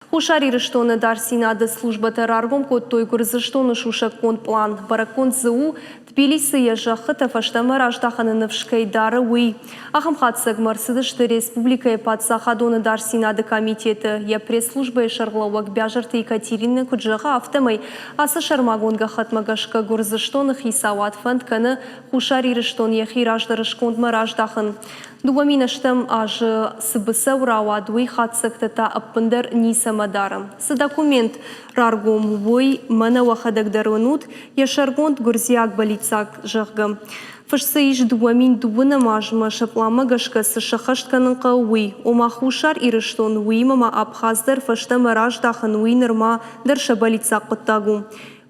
Хушари рештоны дарсинады служба тераргом код той гурзыштоны шушак кон план. Баракон ЗУ Тбилиси ежахы тафаштамы раждаханы навшкай дары уй. Ахамхатсыг Марсыдышты республика патсахадоны дарсинады комитеты. Я пресс-служба шарлауак бяжарты Екатерины Куджаха автомай асы шармагонга хатмагашка гурзыштоны хисават фандканы хушари рештон ехи раждарышкондмы раждахын. Дуаминаштам аж сыбысаура дуй хатсыг тата аппындар нисамадарым. С документ раргом вой мана вахадагдарванут яшаргонд гурзияк балицак жахгам. Фашсаиш дуамин дуына мажма шаплама гашка сышахаштканын қауи. Ома хушар ирыштон уи мама абхаздар фаштама раждахан уи нырма дарша балицак қыттагу.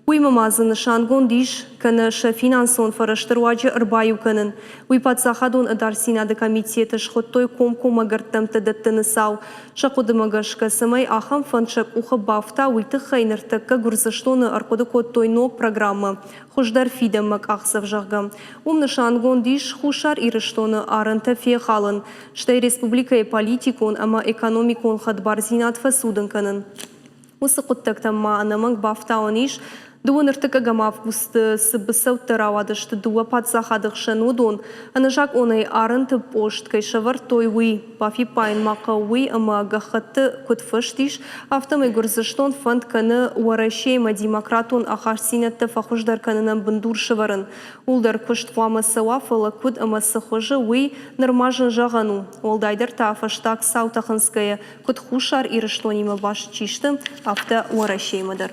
Уй мамазын шангон диш кана финансон фараштырваджи ырбаю канын. Уй патсахадон адарсинады комитеты шхоттой комкома гартам тадаттыны сау. Шақудымагашка самай ахам фаншак уха бафта уйты хайныртакка гурзаштоны аркоды коттой ног программы. Хуждар фидамак ахсав жағгам. Умны шангон диш хушар ирыштоны арынта фехалын. Штай республика и политикон, ама экономикон хадбарзинат фасудын канын. Усы құттактам маанаманг бафтауаниш, дуын ыртыка гам августы сыбысау таравадышты дуа патсахадық шанудон, анажак онай арынты пошт кайшавар той уи, бафи пайн мақа уи, ама гахатты көтфыштиш, автомай гурзыштон фанд каны уарашейма демократон ахарсинатты фахуждар канынан бындур шыварын. Улдар кыштвама сауафала күд ама сахожы уи нырмажын жағану. Олдайдар тафаштак саутахынская күд хушар ирыштонима баш чишты, авто уарашеймадар.